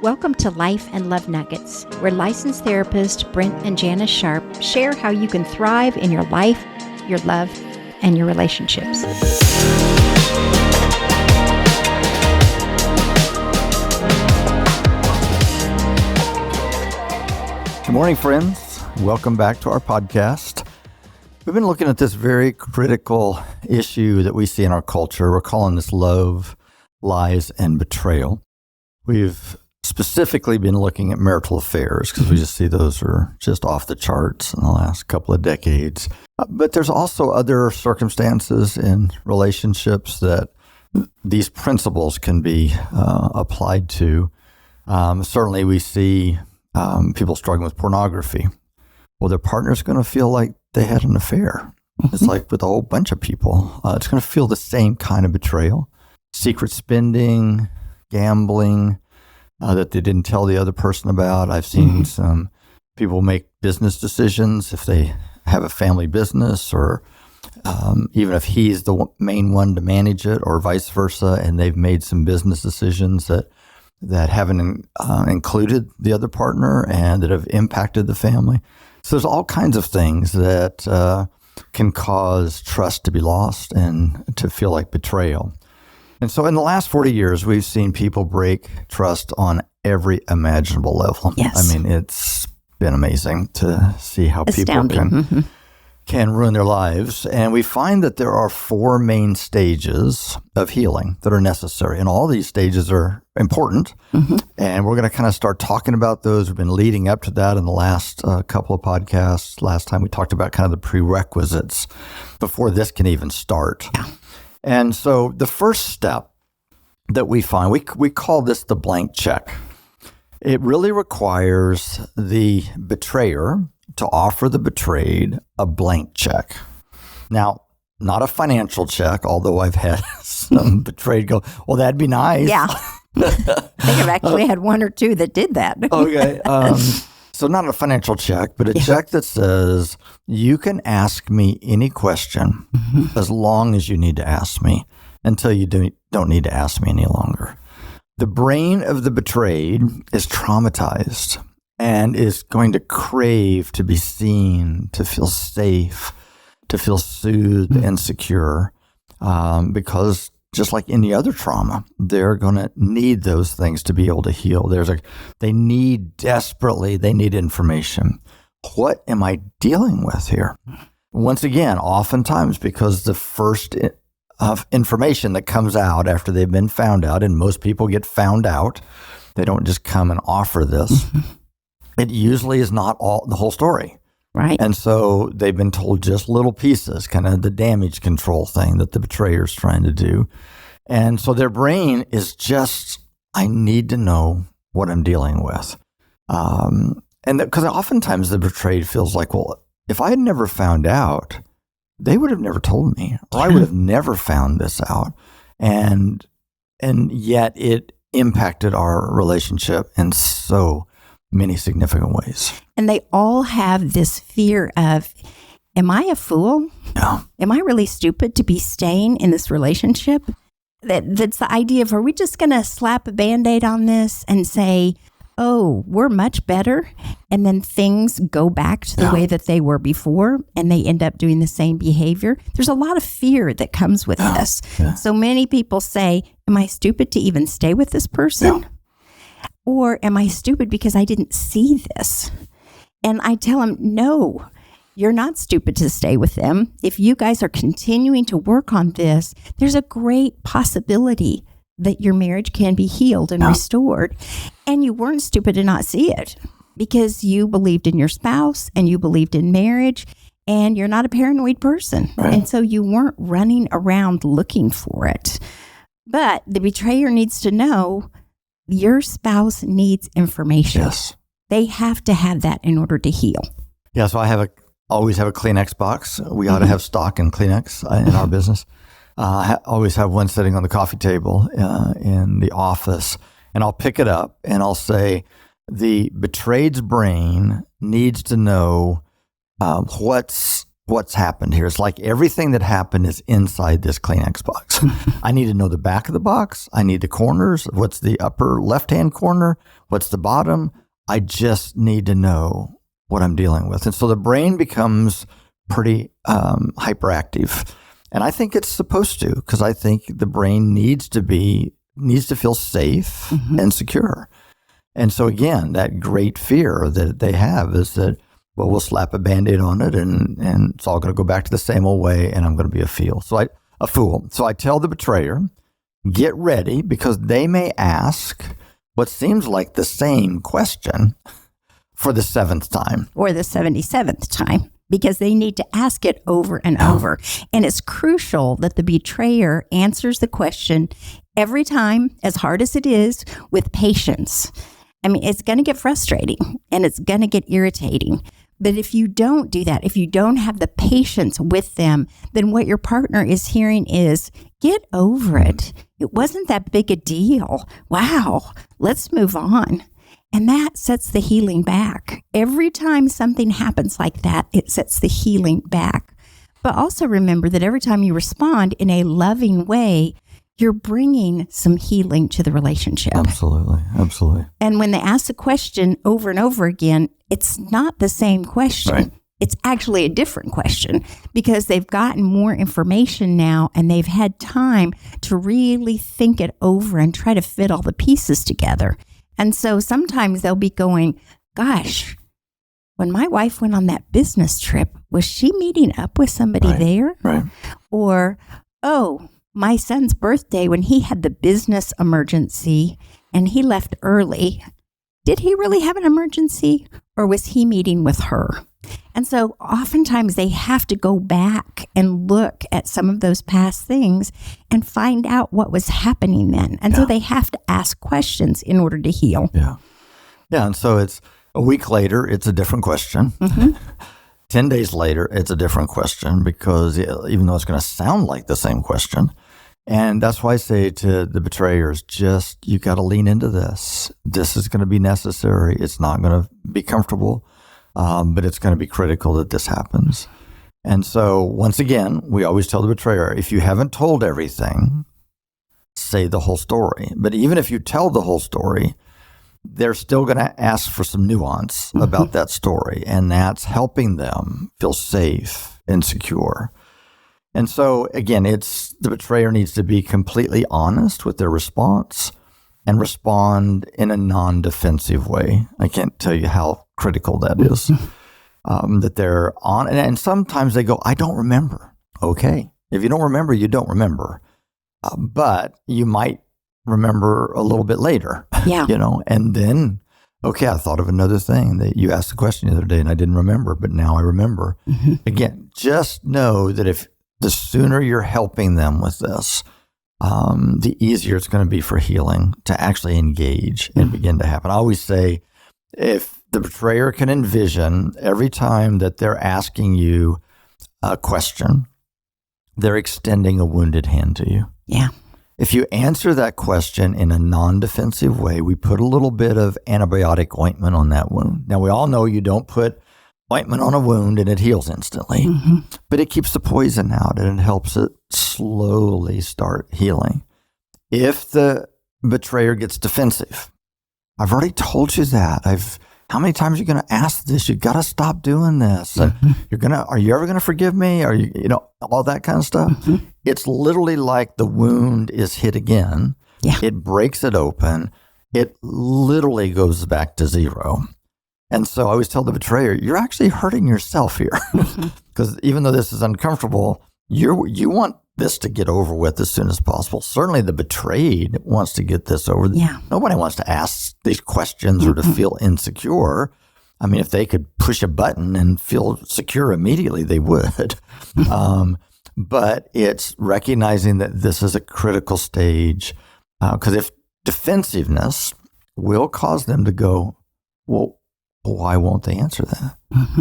Welcome to Life and Love Nuggets, where licensed therapist Brent and Janis Sharp share how you can thrive in your life, your love, and your relationships. Good morning, friends. Welcome back to our podcast. We've been looking at this very critical issue that we see in our culture. We're calling this love, lies, and betrayal. We've specifically been looking at marital affairs because we just see those are just off the charts in the last couple of decades. But there's also other circumstances in relationships that these principles can be applied to. Certainly we see people struggling with pornography. Well, their partner's going to feel like they had an affair. It's like with a whole bunch of people. It's going to feel the same kind of betrayal. Secret spending, gambling, that they didn't tell the other person about. I've seen some people make business decisions if they have a family business, or even if he's the main one to manage it, or vice versa, and they've made some business decisions that haven't included the other partner and that have impacted the family. So there's all kinds of things that can cause trust to be lost and to feel like betrayal. And so in the last 40 years, we've seen people break trust on every imaginable level. Yes. I mean, it's been amazing to see how Astounding. people can ruin their lives. And we find that there are four main stages of healing that are necessary. And all these stages are important. And we're going to kind of start talking about those. We've been leading up to that in the last couple of podcasts. Last time we talked about kind of the prerequisites before this can even start. Yeah. And so the first step that we find, we call this the blank check. It really requires the betrayer to offer the betrayed a blank check. Now, not a financial check, although I've had some betrayed go, well, that'd be nice. Yeah. I think I've actually had one or two that did that. Okay. So not a financial check, but a check that says, you can ask me any question as long as you need to ask me until you don't need to ask me any longer. The brain of the betrayed is traumatized and is going to crave to be seen, to feel safe, to feel soothed and secure, because just like any other trauma, they're going to need those things to be able to heal. They need information. What am I dealing with here? Once again, oftentimes because the first of information that comes out after they've been found out, and most people get found out, they don't just come and offer this. It usually is not the whole story. Right. And so they've been told just little pieces, kind of the damage control thing that the betrayer's trying to do. And so their brain is just, I need to know what I'm dealing with. And because oftentimes the betrayed feels like, well, if I had never found out, they would have never told me, or I would have never found this out. And yet it impacted our relationship in so many significant ways. And they all have this fear of, am I a fool? Yeah. Am I really stupid to be staying in this relationship? That's the idea of, are we just going to slap a Band-Aid on this and say, oh, we're much better, and then things go back to the way that they were before, and they end up doing the same behavior? There's a lot of fear that comes with this. Yeah. So many people say, am I stupid to even stay with this person? Yeah. Or am I stupid because I didn't see this? And I tell them, no, you're not stupid to stay with them. If you guys are continuing to work on this, there's a great possibility that your marriage can be healed and restored. And you weren't stupid to not see it because you believed in your spouse and you believed in marriage, and you're not a paranoid person. Right. And so you weren't running around looking for it. But the betrayer needs to know your spouse needs information. Yes. They have to have that in order to heal. Yeah, so I always have a Kleenex box. We ought to have stock in Kleenex in our business. I always have one sitting on the coffee table in the office, and I'll pick it up and I'll say, the betrayed's brain needs to know what's what's happened here. It's like everything that happened is inside this Kleenex box. I need to know the back of the box. I need the corners. What's the upper left-hand corner? What's the bottom? I just need to know what I'm dealing with. And so the brain becomes pretty hyperactive. And I think it's supposed to, because I think the brain needs to feel safe and secure. And so again, that great fear that they have is that, well, we'll slap a Band-Aid on it and it's all going to go back to the same old way and I'm going to be a fool. So I tell the betrayer, get ready, because they may ask what seems like the same question for the 7th time. Or the 77th time, because they need to ask it over and over. And it's crucial that the betrayer answers the question every time, as hard as it is, with patience. I mean, it's going to get frustrating and it's going to get irritating. But if you don't do that, if you don't have the patience with them, then what your partner is hearing is, get over it. It wasn't that big a deal. Wow, let's move on. And that sets the healing back. Every time something happens like that, it sets the healing back. But also remember that every time you respond in a loving way, you're bringing some healing to the relationship. Absolutely. And when they ask the question over and over again, it's not the same question. Right. It's actually a different question, because they've gotten more information now and they've had time to really think it over and try to fit all the pieces together. And so sometimes they'll be going, gosh, when my wife went on that business trip, was she meeting up with somebody there? Right. Or, oh, my son's birthday, when he had the business emergency and he left early, did he really have an emergency, or was he meeting with her? And so oftentimes they have to go back and look at some of those past things and find out what was happening then. And so they have to ask questions in order to heal. Yeah. And so it's a week later, it's a different question. 10 days later, it's a different question, because even though it's going to sound like the same question. And that's why I say to the betrayers, you got to lean into this. This is going to be necessary. It's not going to be comfortable, but it's going to be critical that this happens. And so once again, we always tell the betrayer, if you haven't told everything, say the whole story. But even if you tell the whole story, they're still going to ask for some nuance about that story. And that's helping them feel safe and secure. And so, again, the betrayer needs to be completely honest with their response and respond in a non-defensive way. I can't tell you how critical that is, that they're on. And sometimes they go, I don't remember. Okay. If you don't remember, you don't remember. But you might remember a little bit later, and then, okay, I thought of another thing that you asked the question the other day and I didn't remember, but now I remember. Again, just know that if the sooner you're helping them with this, the easier it's going to be for healing to actually engage and begin to happen. I always say, if the betrayer can envision every time that they're asking you a question, they're extending a wounded hand to you. Yeah. If you answer that question in a non-defensive way, we put a little bit of antibiotic ointment on that wound. Now, we all know you don't put ointment on a wound and it heals instantly, but it keeps the poison out and it helps it slowly start healing. If the betrayer gets defensive, I've already told you that. How many times are you going to ask this? You got to stop doing this. Are you ever going to forgive me? Are you, all that kind of stuff. It's literally like the wound is hit again. Yeah. It breaks it open. It literally goes back to zero. And so I always tell the betrayer, you're actually hurting yourself here, because even though this is uncomfortable, you want this to get over with as soon as possible. Certainly the betrayed wants to get this over. Yeah. Nobody wants to ask these questions or to feel insecure. I mean, if they could push a button and feel secure immediately, they would. But it's recognizing that this is a critical stage, because if defensiveness will cause them to go, well, why won't they answer that?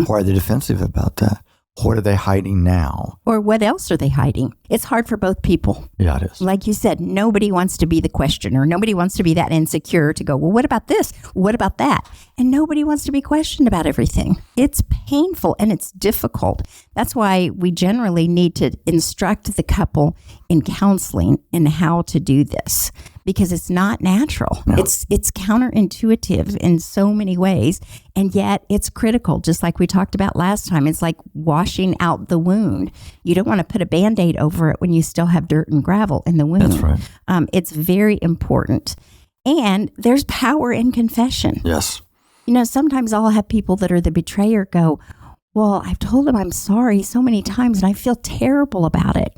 Why are they defensive about that? What are they hiding now? Or what else are they hiding? It's hard for both people. Yeah, it is. Like you said, nobody wants to be the questioner. Nobody wants to be that insecure to go, well, what about this? What about that? And nobody wants to be questioned about everything. It's painful and it's difficult. That's why we generally need to instruct the couple in counseling in how to do this, because it's not natural. No. It's counterintuitive in so many ways, and yet it's critical. Just like we talked about last time, it's like washing out the wound. You don't want to put a Band-Aid over it when you still have dirt and gravel in the wound. That's right. It's very important. And there's power in confession. Yes. Sometimes I'll have people that are the betrayer go, well, I've told them I'm sorry so many times and I feel terrible about it.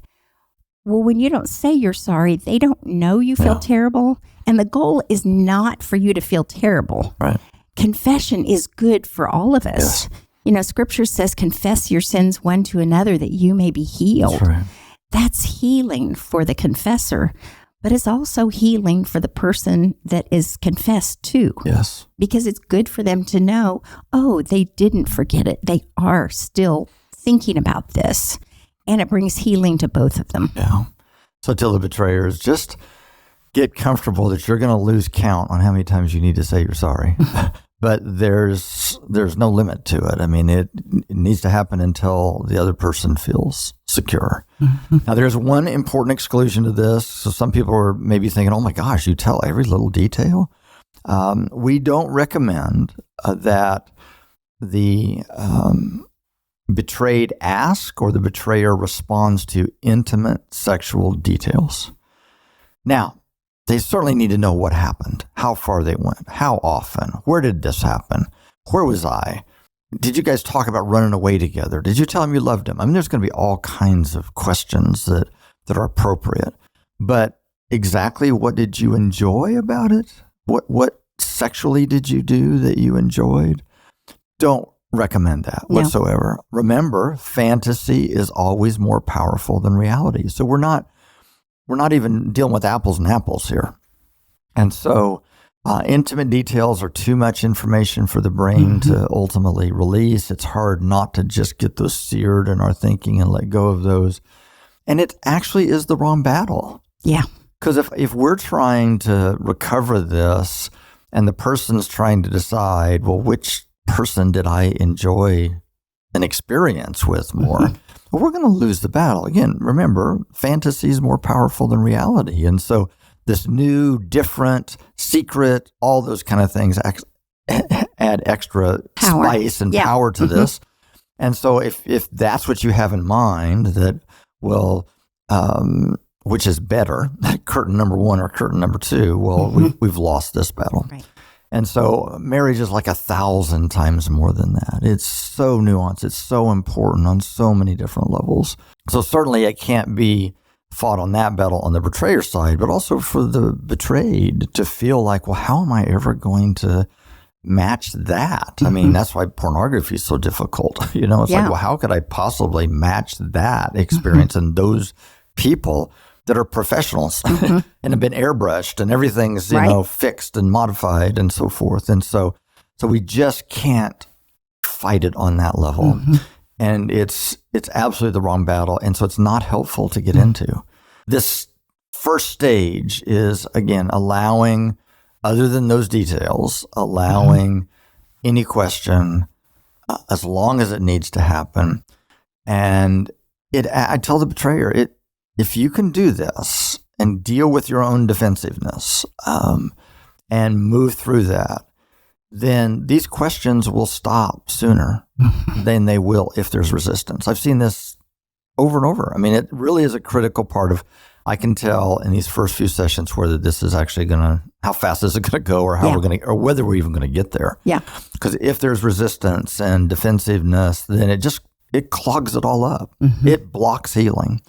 Well, when you don't say you're sorry, they don't know you feel terrible. And the goal is not for you to feel terrible. Right. Confession is good for all of us. Yes. Scripture says, confess your sins one to another that you may be healed. That's right. That's healing for the confessor, but it's also healing for the person that is confessed to. Yes. Because it's good for them to know, oh, they didn't forget it. They are still thinking about this. And it brings healing to both of them. Yeah. So tell the betrayers, just get comfortable that you're going to lose count on how many times you need to say you're sorry. But there's no limit to it. I mean, it needs to happen until the other person feels secure. Mm-hmm. Now, there's one important exclusion to this. So some people are maybe thinking, oh my gosh, you tell every little detail. We don't recommend that the betrayed ask or the betrayer responds to intimate sexual details. Now, they certainly need to know what happened, how far they went, how often, where did this happen, where was I, did you guys talk about running away together, did you tell him you loved him? I mean, there's going to be all kinds of questions that are appropriate, but exactly what did you enjoy about it? What sexually did you do that you enjoyed? Don't recommend that whatsoever. Remember, fantasy is always more powerful than reality. So we're not even dealing with apples and apples here. And so intimate details are too much information for the brain to ultimately release. It's hard not to just get those seared in our thinking and let go of those. And it actually is the wrong battle. Yeah. Because if we're trying to recover this and the person's trying to decide, well, which person did I enjoy an experience with more? Well, we're going to lose the battle. Again, remember, fantasy is more powerful than reality. And so this new, different, secret, all those kind of things add extra spice and power to this. And so if that's what you have in mind, that, well, which is better, curtain number one or curtain number two, well, we've lost this battle. Right. And so marriage is like 1,000 times more than that. It's so nuanced. It's so important on so many different levels. So certainly it can't be fought on that battle on the betrayer side, but also for the betrayed to feel like, well, how am I ever going to match that? I mean, that's why pornography is so difficult. It's like, well, how could I possibly match that experience and those people that are professionals and have been airbrushed and everything's, fixed and modified and so forth. And so we just can't fight it on that level. And it's absolutely the wrong battle. And so it's not helpful to get into. This first stage is, again, allowing, other than those details, allowing any question as long as it needs to happen. And I tell the betrayer, if you can do this and deal with your own defensiveness and move through that, then these questions will stop sooner than they will if there's resistance. I've seen this over and over. I mean, it really is a critical part of, I can tell in these first few sessions whether this is actually how fast is it going to go, or how we're going to, or whether we're even going to get there. Yeah. Because if there's resistance and defensiveness, then it clogs it all up. It blocks healing.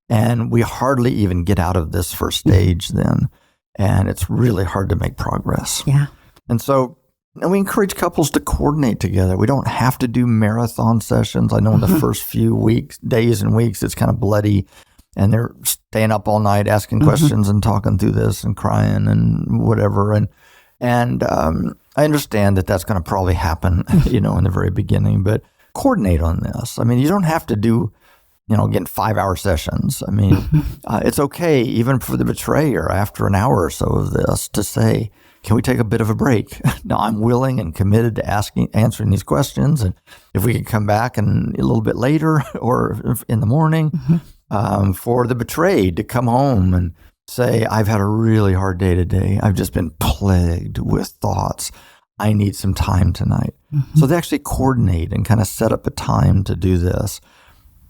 And we hardly even get out of this first stage then. And it's really hard to make progress. Yeah. And so we encourage couples to coordinate together. We don't have to do marathon sessions. I know in the first few days and weeks, it's kind of bloody. And they're staying up all night asking questions and talking through this and crying and whatever. And I understand that that's going to probably happen, in the very beginning. But coordinate on this. I mean, you don't have to do, again, 5-hour sessions. I mean, it's okay even for the betrayer after an hour or so of this to say, can we take a bit of a break? Now, I'm willing and committed to answering these questions. And if we can come back a little bit later or in the morning, for the betrayed to come home and say, I've had a really hard day today. I've just been plagued with thoughts. I need some time tonight. So they actually coordinate and kind of set up a time to do this.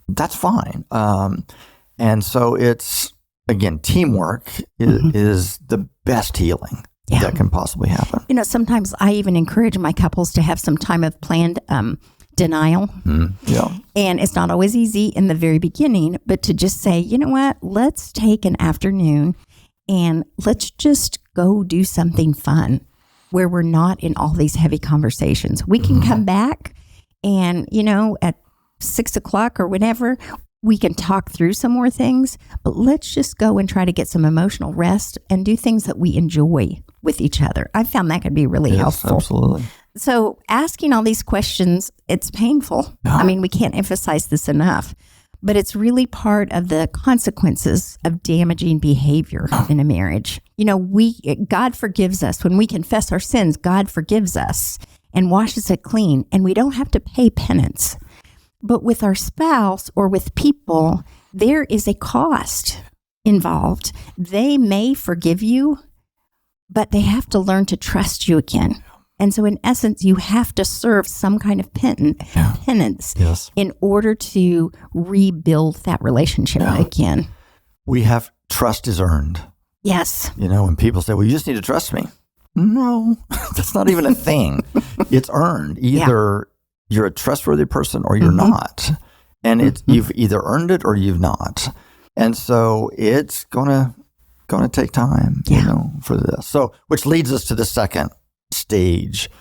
That's fine. And so it's, again, teamwork is the best healing that can possibly happen. Sometimes I even encourage my couples to have some time of planned denial. Yeah. And it's not always easy in the very beginning, but to just say, you know what, let's take an afternoon and let's just go do something fun where we're not in all these heavy conversations. We can come back and, at 6 o'clock or whenever, we can talk through some more things, but let's just go and try to get some emotional rest and do things that we enjoy with each other. I found that could be really helpful. Absolutely. So asking all these questions, it's painful. Yeah. I mean, we can't emphasize this enough, but it's really part of the consequences of damaging behavior in a marriage. God forgives us. When we confess our sins, God forgives us and washes it clean, and we don't have to pay penance. But with our spouse or with people, there is a cost involved. They may forgive you, but they have to learn to trust you again. And so in essence, you have to serve some kind of penance in order to rebuild that relationship again. Trust is earned. Yes. When people say, well, you just need to trust me. No, that's not even a thing. It's earned. Either you're a trustworthy person or you're not. And you've either earned it or you've not. And so it's gonna take time, for this. So, which leads us to the second stage.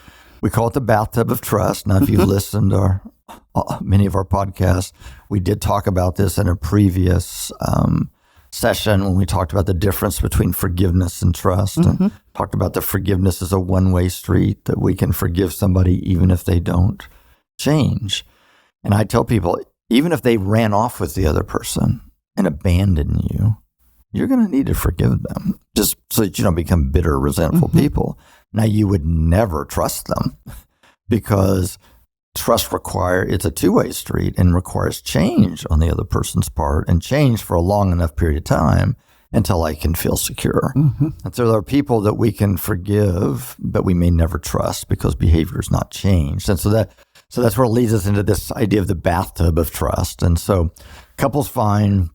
We call it the bathtub of trust. Now, if you've listened to many of our podcasts, we did talk about this in a previous session when we talked about the difference between forgiveness and trust, and talked about the forgiveness as a one-way street, that we can forgive somebody even if they don't change. And I tell people, even if they ran off with the other person and abandoned you, you're going to need to forgive them just so that you don't become bitter, resentful people. Now, you would never trust them because trust it's a two-way street and requires change on the other person's part, and change for a long enough period of time until I can feel secure. And so there are people that we can forgive, but we may never trust because behavior is not changed. And so that's where it leads us into this idea of the bathtub of trust. And so couples find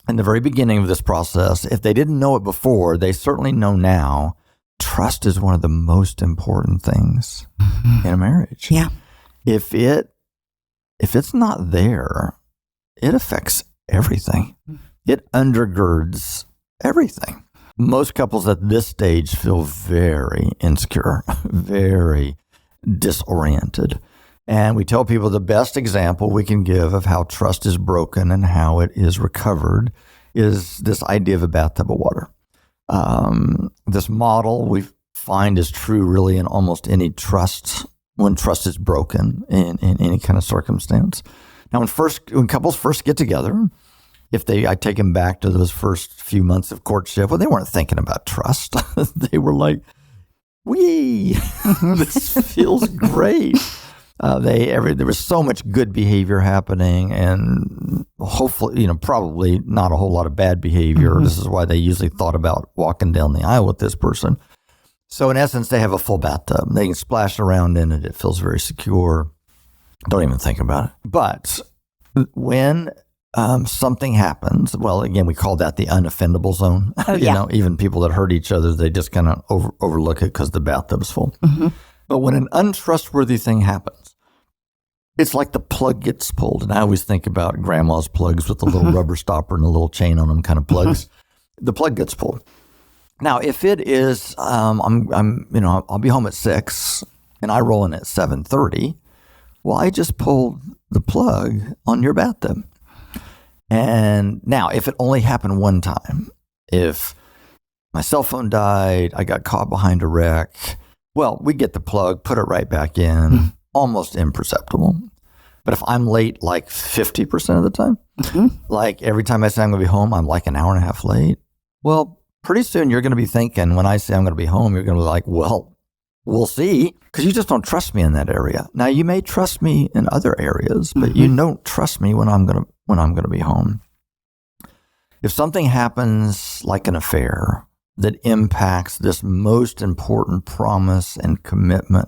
in the very beginning of this process, if they didn't know it before, they certainly know now, trust is one of the most important things in a marriage. Yeah. If it's not there, it affects everything. It undergirds everything. Most couples at this stage feel very insecure, very disoriented. And we tell people the best example we can give of how trust is broken and how it is recovered is this idea of a bathtub of water. This model we find is true really in almost any trust, when trust is broken in any kind of circumstance. Now, when couples first get together, I take them back to those first few months of courtship, well, they weren't thinking about trust. They were like, this feels great. There was so much good behavior happening, and hopefully, probably not a whole lot of bad behavior. This is why they usually thought about walking down the aisle with this person. So in essence, they have a full bathtub. They can splash around in it. It feels very secure. Don't even think about it. But when something happens, well, again, we call that the unoffendable zone. Even people that hurt each other, they just kind of overlook it because the bathtub's full. But when an untrustworthy thing happens, it's like the plug gets pulled. And I always think about grandma's plugs with the little rubber stopper and a little chain on them kind of plugs. The plug gets pulled. Now, if it is, I'll be home at 6 and I roll in at 7:30. Well, I just pulled the plug on your bathtub. And now, if it only happened one time, if my cell phone died, I got caught behind a wreck, well, we get the plug, put it right back in, almost imperceptible. But if I'm late like 50% of the time, like every time I say I'm going to be home, I'm like an hour and a half late. Well, pretty soon you're going to be thinking when I say I'm going to be home, you're going to be like, well, we'll see, because you just don't trust me in that area. Now you may trust me in other areas, but you don't trust me when I'm going to be home. If something happens like an affair that impacts this most important promise and commitment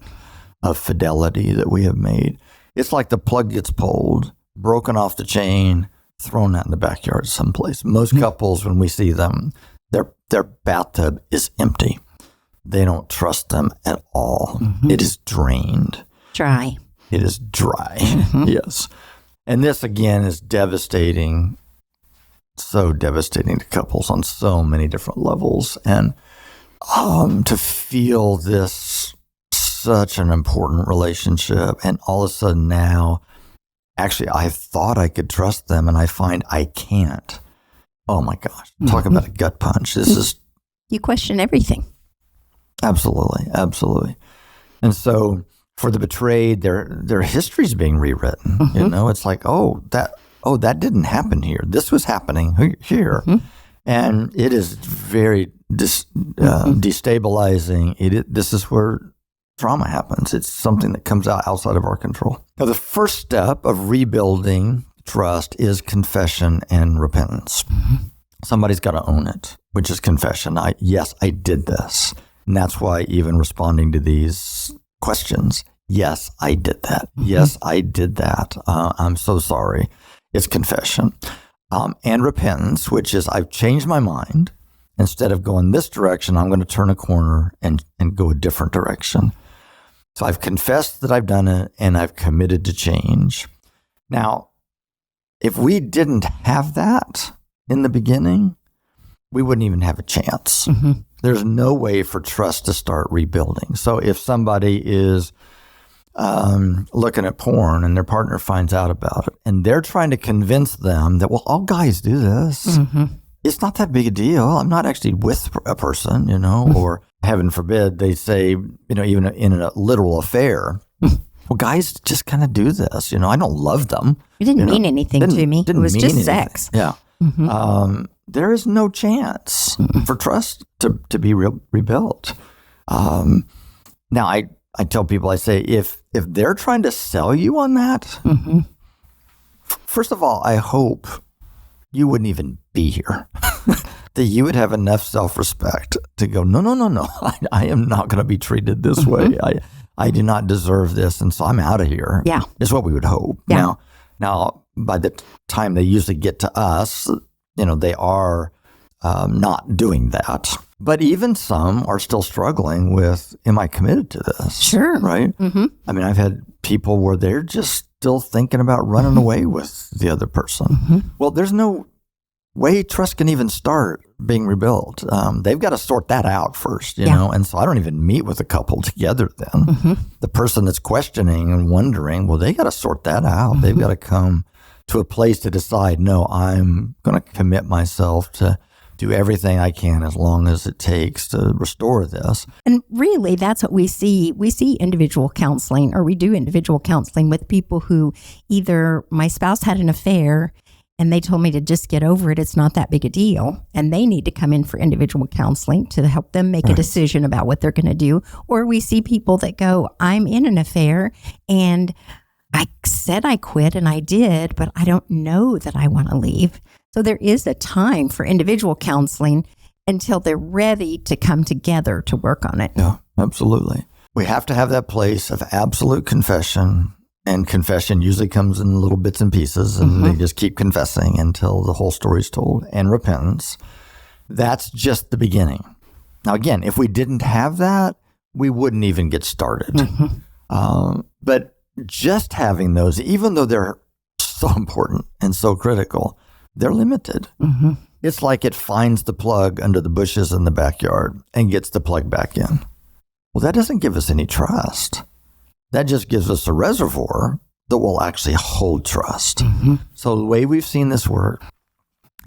of fidelity that we have made, it's like the plug gets pulled, broken off the chain, thrown out in the backyard someplace. Most couples, when we see them, their bathtub is empty. They don't trust them at all. It is drained. Dry. It is dry. Yes. And this, again, is devastating, so devastating to couples on so many different levels. And to feel this such an important relationship, and all of a sudden now, actually, I thought I could trust them, and I find I can't. Oh my gosh. Talk about a gut punch. This is... You question everything. Absolutely. Absolutely. And so for the betrayed, their history's being rewritten. You know, it's like, that didn't happen here. This was happening here. And it is very destabilizing. This is where trauma happens. It's something that comes out outside of our control. Now, the first step of rebuilding trust is confession and repentance. Somebody's got to own it, which is confession. Yes, I did this. And that's why even responding to these questions, yes, I did that. Yes, I did that. I'm so sorry. It's confession. And repentance, which is I've changed my mind. Instead of going this direction, I'm going to turn a corner and go a different direction. So I've confessed that I've done it, and I've committed to change. Now, if we didn't have that in the beginning, we wouldn't even have a chance. There's no way for trust to start rebuilding. So if somebody is looking at porn and their partner finds out about it, and they're trying to convince them that, well, all guys do this. It's not that big a deal. I'm not actually with a person, you know, or heaven forbid, they say, you know, even in a literal affair, well, guys just kind of do this. You know, I don't love them. It didn't mean anything to me. It was just sex. Yeah. There is no chance for trust to be rebuilt. Now, I tell people, I say, if they're trying to sell you on that, first of all, I hope you wouldn't even be here. That you would have enough self-respect to go, no. I am not going to be treated this way. I do not deserve this, and so I'm out of here. Yeah. Is what we would hope. Yeah. Now, by the time they usually get to us, you know, they are not doing that. But even some are still struggling with, am I committed to this? Sure. Right? I mean, I've had people where they're just still thinking about running away with the other person. Well, there's no way trust can even start being rebuilt. They've got to sort that out first, you know? And so I don't even meet with a couple together then. The person that's questioning and wondering, well, they got to sort that out. They've got to come to a place to decide, no, I'm going to commit myself to do everything I can as long as it takes to restore this. And really, that's what we see. We see individual counseling, or we do individual counseling with people who either my spouse had an affair and they told me to just get over it. It's not that big a deal. And they need to come in for individual counseling to help them make a decision about what they're going to do. Or we see people that go, I'm in an affair and I said I quit and I did, but I don't know that I want to leave. So there is a time for individual counseling until they're ready to come together to work on it. Yeah, absolutely. We have to have that place of absolute confession, and confession usually comes in little bits and pieces, and they just keep confessing until the whole story's told, and repentance. That's just the beginning. Now, again, if we didn't have that, we wouldn't even get started. But just having those, even though they're so important and so critical, they're limited. It's like it finds the plug under the bushes in the backyard and gets the plug back in. Well, that doesn't give us any trust. That just gives us a reservoir that will actually hold trust. So the way we've seen this work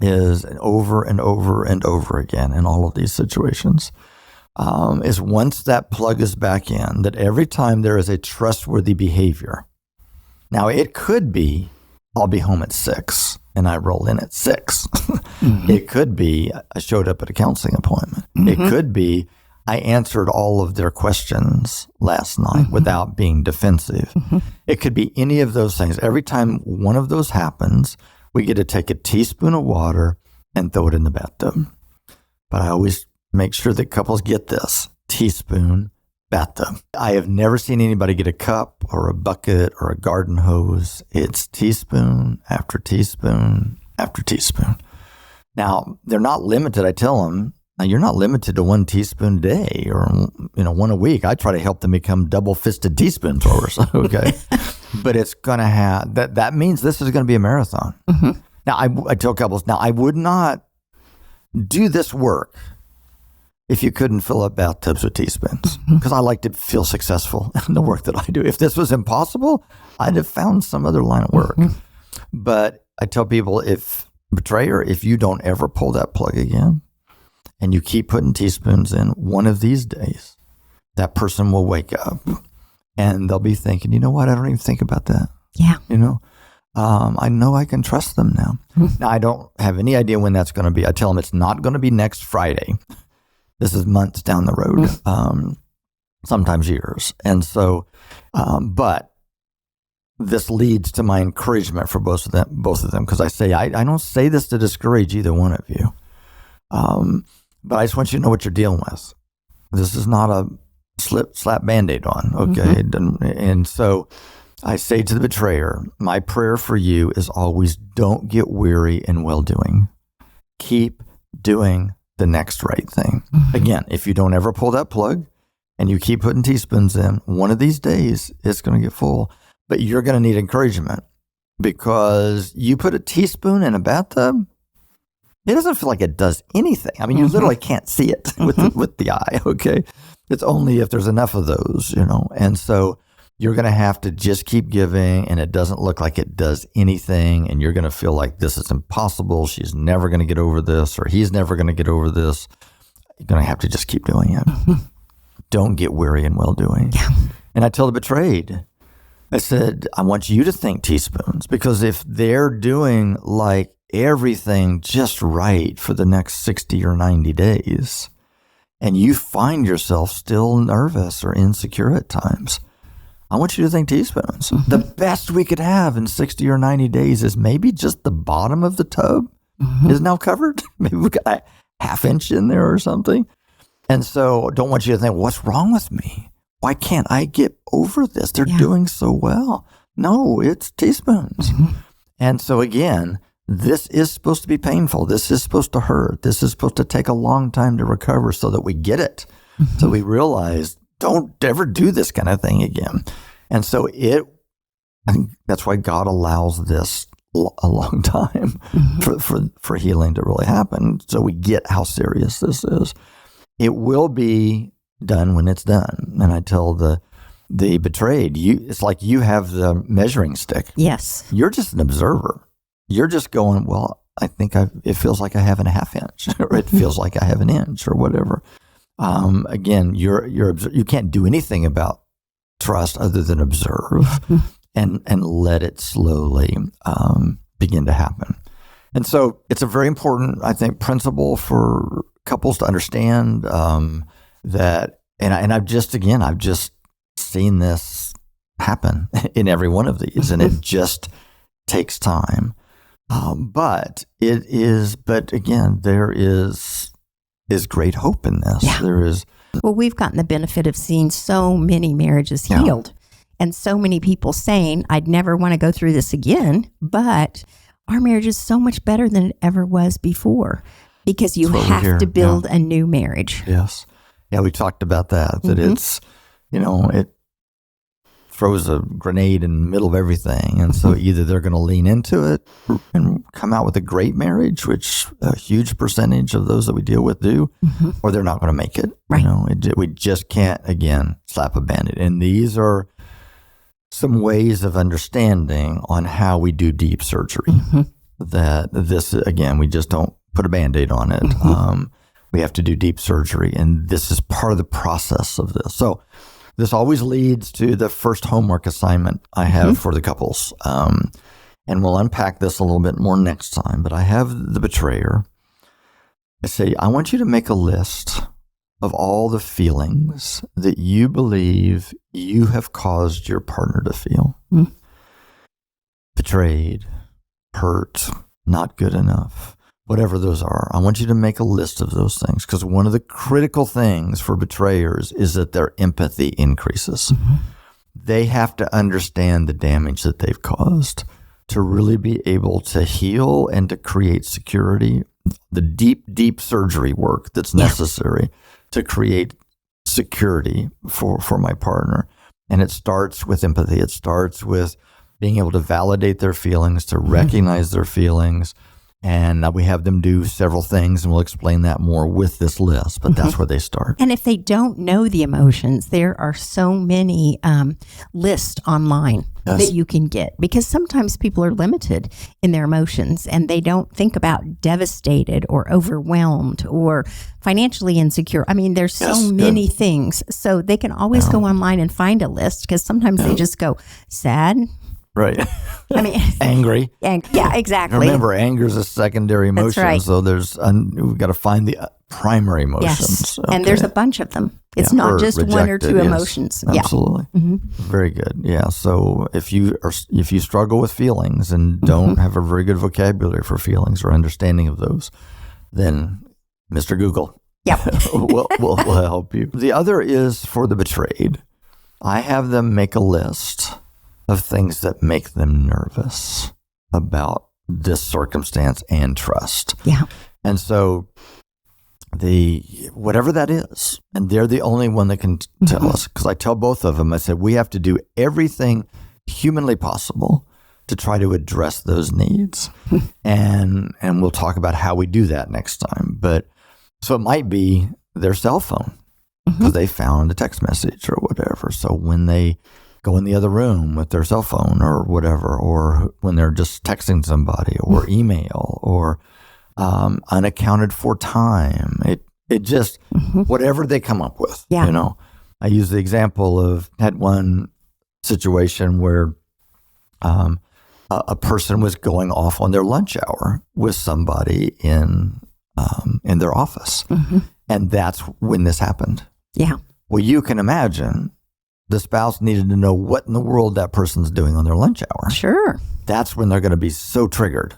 is over and over and over again in all of these situations, is once that plug is back in, that every time there is a trustworthy behavior, Now, it could be I'll be home at 6 and I roll in at 6. It could be I showed up at a counseling appointment. It could be I answered all of their questions last night without being defensive. It could be any of those things. Every time one of those happens, we get to take a teaspoon of water and throw it in the bathtub. But I always make sure that couples get this: teaspoon, bathtub. I have never seen anybody get a cup or a bucket or a garden hose. It's teaspoon after teaspoon after teaspoon. Now, they're not limited. I tell them, now, you're not limited to 1 teaspoon a day or, 1 a week. I try to help them become double-fisted teaspoon throwers, okay? But it's going to have, that means this is going to be a marathon. Now, I tell couples, now, I would not do this work if you couldn't fill up bathtubs with teaspoons, because I like to feel successful in the work that I do. If this was impossible, I'd have found some other line of work. But I tell people, if you don't ever pull that plug again, and you keep putting teaspoons in, one of these days, that person will wake up and they'll be thinking, you know what? I don't even think about that. Yeah. I know I can trust them now. Now, I don't have any idea when that's going to be. I tell them it's not going to be next Friday. This is months down the road, sometimes years. And so, but this leads to my encouragement for both of them, because I say, I don't say this to discourage either one of you. But I just want you to know what you're dealing with. This is not a slap Band-Aid on, okay? And so I say to the betrayer, my prayer for you is always, don't get weary in well-doing. Keep doing the next right thing. Again, if you don't ever pull that plug and you keep putting teaspoons in, one of these days it's going to get full. But you're going to need encouragement, because you put a teaspoon in a bathtub, it doesn't feel like it does anything. I mean, you literally can't see it with the eye, okay? It's only if there's enough of those, And so you're going to have to just keep giving, and it doesn't look like it does anything, and you're going to feel like this is impossible. She's never going to get over this, or he's never going to get over this. You're going to have to just keep doing it. Don't get weary in well-doing. Yeah. And I tell the betrayed, I said, I want you to think teaspoons, because if they're doing like everything just right for the next 60 or 90 days, and you find yourself still nervous or insecure at times, I want you to think teaspoons. The best we could have in 60 or 90 days is maybe just the bottom of the tub is now covered. Maybe we got a half inch in there or something. And so don't want you to think, what's wrong with me? Why can't I get over this? They're doing so well. No, it's teaspoons. And so again, this is supposed to be painful. This is supposed to hurt. This is supposed to take a long time to recover so that we get it. So we realize, don't ever do this kind of thing again. And so I think that's why God allows this a long time for healing to really happen. So we get how serious this is. It will be done when it's done. And I tell the betrayed, it's like you have the measuring stick. Yes. You're just an observer. You're just going, well, I think it feels like I have a half inch, or it feels like I have an inch, or whatever. Again, you can't do anything about trust other than observe and let it slowly begin to happen. And so it's a very important, I think, principle for couples to understand that. And I've just seen this happen in every one of these, and it just takes time. But again, there is great hope in this. Yeah. There is. Well, we've gotten the benefit of seeing so many marriages healed, and so many people saying, I'd never want to go through this again, but our marriage is so much better than it ever was before, because you have to build a new marriage. Yes. Yeah, we talked about that it's, it throws a grenade in the middle of everything. And so either they're going to lean into it and come out with a great marriage, which a huge percentage of those that we deal with do, or they're not going to make it. Right. We just can't, again, slap a Band-Aid. And these are some ways of understanding on how we do deep surgery. That this, again, we just don't put a Band-Aid on it. We have to do deep surgery, and this is part of the process of this. So this always leads to the first homework assignment I have for the couples. And we'll unpack this a little bit more next time, but I have the betrayer. I say, I want you to make a list of all the feelings that you believe you have caused your partner to feel. Betrayed, hurt, not good enough, whatever those are. I want you to make a list of those things, because one of the critical things for betrayers is that their empathy increases. They have to understand the damage that they've caused to really be able to heal and to create security, the deep, deep surgery work that's necessary to create security for my partner. And it starts with empathy. It starts with being able to validate their feelings, to recognize their feelings. And we have them do several things, and we'll explain that more with this list, but that's where they start. And if they don't know the emotions, there are so many lists online that you can get, because sometimes people are limited in their emotions and they don't think about devastated or overwhelmed or financially insecure. I mean, there's so many things. So they can always go online and find a list, because sometimes they just go sad. Right. I mean, angry. Yeah, exactly. Remember, anger is a secondary emotion. That's right. So we've got to find the primary emotions. Yes. And there's a bunch of them. It's not just rejected, one or two emotions. Absolutely. Very good. Yeah. So if you struggle with feelings and don't have a very good vocabulary for feelings or understanding of those, then Mr. Google will help you. The other is for the betrayed. I have them make a list of things that make them nervous about this circumstance and trust. Yeah. And so whatever that is, and they're the only one that can tell us, because I tell both of them, I said, we have to do everything humanly possible to try to address those needs. and we'll talk about how we do that next time. But so it might be their cell phone, because they found a text message or whatever. So when they go in the other room with their cell phone or whatever, or when they're just texting somebody or email or unaccounted for time, it just, whatever they come up with, you know. I use the example of, had one situation where a person was going off on their lunch hour with somebody in their office. And that's when this happened. Yeah. Well, you can imagine the spouse needed to know what in the world that person's doing on their lunch hour. Sure. That's when they're going to be so triggered.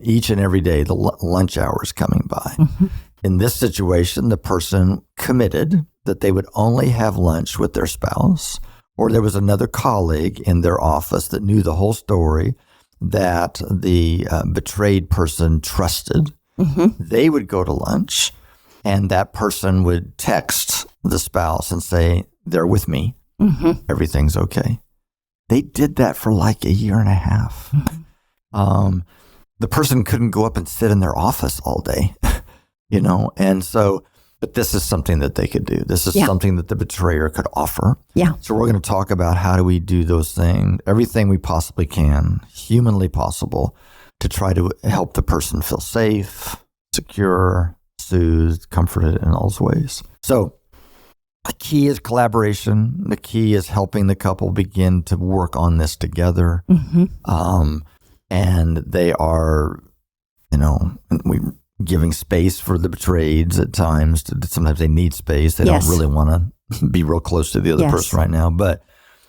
Each and every day, the lunch hour is coming by. In this situation, the person committed that they would only have lunch with their spouse, or there was another colleague in their office that knew the whole story that the betrayed person trusted. They would go to lunch, and that person would text the spouse and say, they're with me. Everything's okay. They did that for like a year and a half. The person couldn't go up and sit in their office all day, you know? And so, but this is something that they could do. This is something that the betrayer could offer. So we're going to talk about how do we do those things, everything we possibly can, humanly possible, to try to help the person feel safe, secure, soothed, comforted in all ways. So the key is collaboration. The key is helping the couple begin to work on this together. And they are, you know, we giving space for the betrayeds at times. Sometimes they need space. They don't really want to be real close to the other person right now. But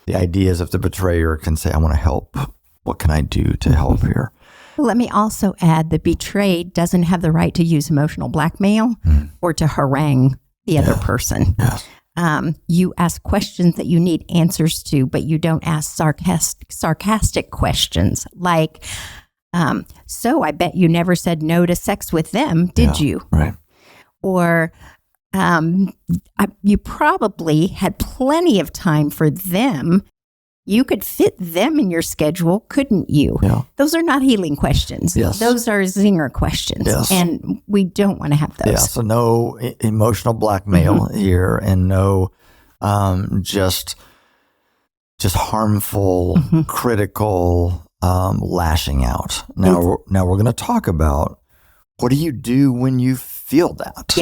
the idea is if the betrayer can say, I want to help, what can I do to help here? Let me also add, the betrayed doesn't have the right to use emotional blackmail or to harangue the other person. You ask questions that you need answers to, but you don't ask sarcastic questions like, so I bet you never said no to sex with them, did you? Right. Or you probably had plenty of time for them. You could fit them in your schedule, couldn't you? Those are not healing questions. Those are zinger questions. And we don't want to have those. So no emotional blackmail here, and no just harmful, critical lashing out. Now we're going to talk about, what do you do when you feel that?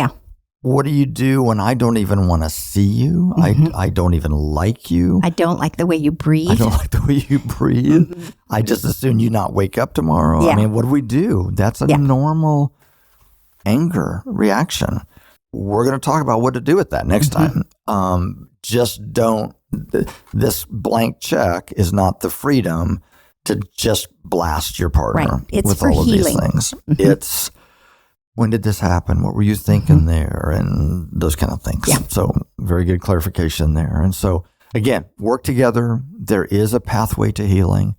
What do you do when I don't even want to see you? I don't even like you. I don't like the way you breathe. I don't like the way you breathe. I just assume you not wake up tomorrow. Yeah. I mean, what do we do? That's a normal anger reaction. We're going to talk about what to do with that next time. Just don't, this blank check is not the freedom to just blast your partner with all of these things. It's, when did this happen? What were you thinking there? And those kind of things. Yeah. So very good clarification there. And so again, work together. There is a pathway to healing.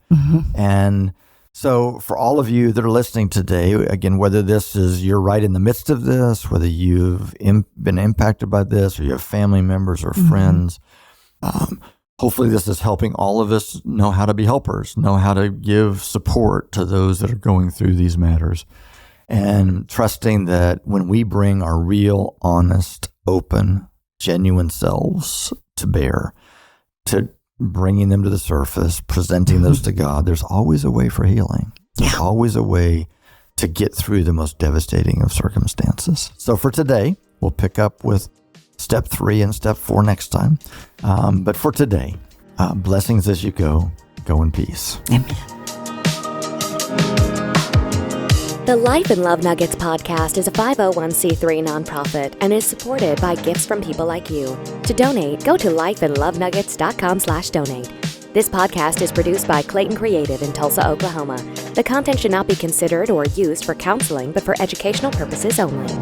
And so for all of you that are listening today, again, whether this is you're right in the midst of this, whether you've been impacted by this, or you have family members or friends, hopefully this is helping all of us know how to be helpers, know how to give support to those that are going through these matters, and trusting that when we bring our real, honest, open, genuine selves to bear, to bringing them to the surface, presenting those to God, there's always a way for healing. There's always a way to get through the most devastating of circumstances. So for today, we'll pick up with step 3 and step 4 next time. But for today, blessings as you go. Go in peace. Amen. The Life and Love Nuggets podcast is a 501c3 nonprofit and is supported by gifts from people like you. To donate, go to lifeandlovenuggets.com/donate. This podcast is produced by Clayton Creative in Tulsa, Oklahoma. The content should not be considered or used for counseling, but for educational purposes only.